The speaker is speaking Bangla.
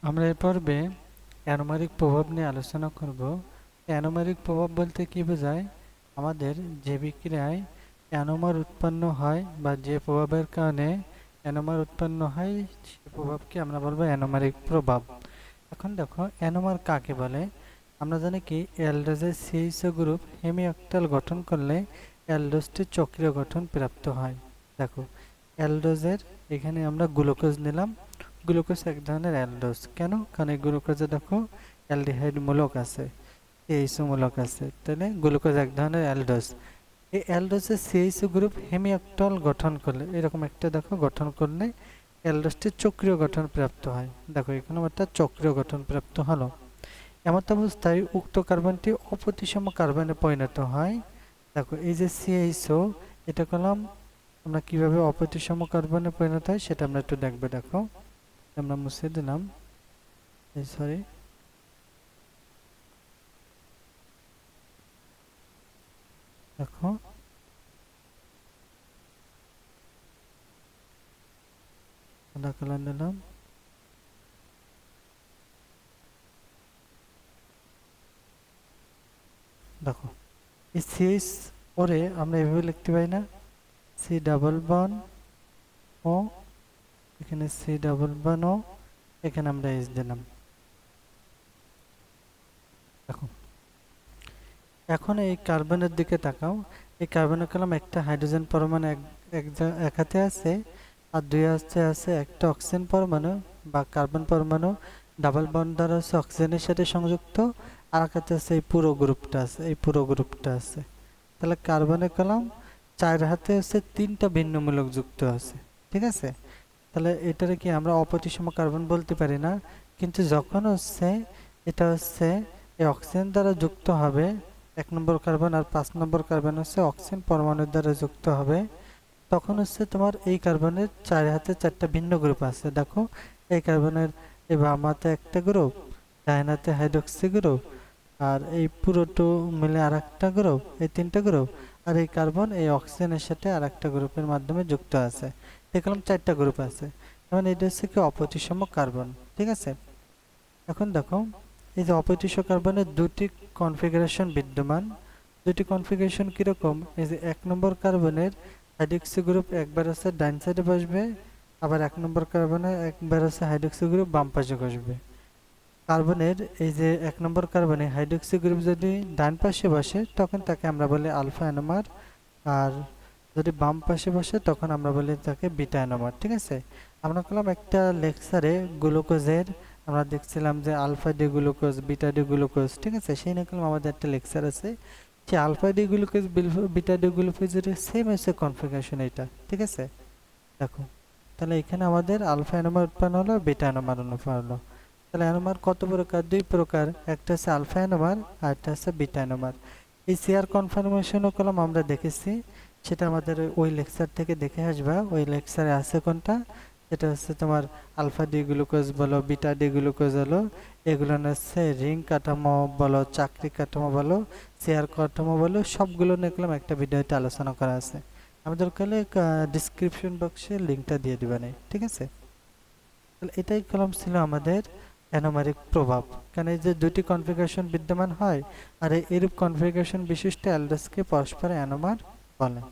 আমরা এই পর্বে অ্যানোমারিক প্রভাব নিয়ে আলোচনা করব। অ্যানোমারিক প্রভাব বলতে কি বোঝায়? আমাদের যে বিক্রিয়ায় অ্যানোমার উৎপন্ন হয় বা যে প্রভাবের কারণে অ্যানোমার উৎপন্ন হয় সে প্রভাবকে আমরা বলবো অ্যানোমারিক প্রভাব। এখন দেখো অ্যানোমার কাকে বলে। আমরা জানি কি অ্যালডোজের সিএইচও গ্রুপ হেমিঅক্টাল গঠন করলে অ্যালডোজটি চক্রীয় গঠন প্রাপ্ত হয়। দেখো অ্যালডোজের এখানে আমরা গ্লুকোজ নিলাম। গ্লুকোজ এক ধরনের অ্যালডোজ। কেন? কারণ এই গ্লুকোজে দেখো অ্যালডিহাইড মূলক আছে, সিএইচও মূলক আছে, তাহলে গ্লুকোজ এক ধরনের অ্যালডোজ। এই অ্যালডোজের সিএইচও গ্রুপ হেমিঅক্টাল গঠন করলে এরকম একটা দেখো গঠন করলে অ্যালডোজটি চক্রীয় গঠন প্রাপ্ত হয়। দেখো এখানে একটা চক্রীয় গঠন প্রাপ্ত হলো। এমত অবস্থায় উক্ত কার্বনটি অপ্রতিসম কার্বনে পরিণত হয়। দেখো এই যে সিএইচও, এটা করলাম আমরা কিভাবে অপ্রতিসম কার্বনে পরিণত হয় সেটা আমরা একটু দেখবো। দেখো আমরা মুছে দিলাম, সরি, দেখো সাদা কালার নিলাম। দেখো এই সিএইচ পরে আমরা এভাবে লিখতে পারি না, সি ডাবল বন ও, এখানে সি ডাবল বন ও, এখানে আমরা এইচ দিলাম। দেখো এখন এই কার্বনের দিকে তাকাও। এই কার্বনের কলম একটা হাইড্রোজেন পরমাণু এক হাতে আছে, আর দুই হাতে আছে একটা অক্সিজেন পরমাণু বা কার্বন পরমাণু ডাবল বন্ড দ্বারা হচ্ছে অক্সিজেনের সাথে সংযুক্ত, আর এক হাতে আছে এই পুরো গ্রুপটা আছে, এই পুরো গ্রুপটা আছে। তাহলে কার্বনের কলম চার হাতে হচ্ছে তিনটা ভিন্ন মূলক যুক্ত আছে, ঠিক আছে। তাহলে এটারে কি আমরা অপ্রতিসম কার্বন বলতে পারি না, কিন্তু যখন হচ্ছে এটা হচ্ছে এই অক্সিজেন দ্বারা যুক্ত হবে, 1 নম্বর কার্বন আর 5 নম্বর কার্বন হচ্ছে অক্সিজেন পরমাণুর দ্বারা যুক্ত হবে, তখন হচ্ছে তোমার এই কার্বনের চার হাতে চারটা ভিন্ন গ্রুপ আছে। দেখো এই কার্বনের এই বাম হাতে একটা গ্রুপ, ডান হাতে হাইড্রক্সি গ্রুপ, আর এই পুরোটো মিলে আর একটা গ্রুপ, এই তিনটা গ্রুপ, আর এই কার্বন এই অক্সিজেনের সাথে আর একটা গ্রুপের মাধ্যমে যুক্ত আছে। দেখলাম চারটা গ্রুপ আছে, মানে এটা হচ্ছে কি অপ্রতিসম কার্বন, ঠিক আছে। এখন দেখো এই যে অপ্রতিসম কার্বনের দুটি কনফিগারেশন বিদ্যমান। দুটি কনফিগারেশন কিরকম? এই যে 1 নম্বর কার্বনের হাইড্রক্সি গ্রুপ একবার আছে ডান সাইডে বসবে, আবার 1 নম্বর কার্বনে একবার আছে হাইড্রক্সি গ্রুপ বাম পাশে বসবে। কার্বনের এই যে 1 নম্বর কার্বনে হাইড্রক্সি গ্রুপ যদি ডান পাশে বসে তখন তাকে আমরা বলি আলফা অ্যানোমার, আর যদি বাম পাশে বসে তখন আমরা বলি তাকে বিটা অ্যানোমার, ঠিক আছে। আমরা করলাম একটা লেকচারে গ্লুকোজের, আমরা দেখছিলাম যে alpha D glucose, beta D glucose, ঠিক আছে। সেই নিয়ে করলাম আমাদের একটা লেকচার আছে, যে alpha D glucose beta D গ্লুকোজের সেম হচ্ছে কনফিগারেশন এটা, ঠিক আছে। দেখো তাহলে এখানে আমাদের আলফা অ্যানোমার উৎপন্ন হলো, বিটা অ্যানোমার উৎপন্ন হলো। তাহলে অ্যানোমার কত প্রকার? দুই প্রকার, একটা হচ্ছে আলফা অ্যানোমার আর একটা হচ্ছে বিটা অ্যানোমার। এই চেয়ার কনফার্মেশনও কলম আমরা দেখেছি, সেটা আমাদের ওই লেকচার থেকে দেখে আসবা। ওই লেকচারে আছে কোনটা? এটা হচ্ছে তোমার আলফা ডি গ্লুকোজ বলো, বিটা ডি গ্লুকোজ হলো, এগুলো হচ্ছে রিং কাঠামো বলো, চাকরি কাঠামো বলো, চেয়ার কাঠামো বলো, সবগুলো নিয়ে একটা ভিডিওতে আলোচনা করা আছে। আমাদের কালে ডিসক্রিপশন বক্সে লিঙ্কটা দিয়ে দিবেন, ঠিক আছে। তাহলে এটাই কলম ছিল আমাদের অ্যানোমারিক প্রভাব। কারণ এই যে দুটি কনফিগারেশন বিদ্যমান হয়, আর এরূপ কনফিগারেশন বিশিষ্ট অ্যালডোজকে পরস্পর অ্যানোমার বলে।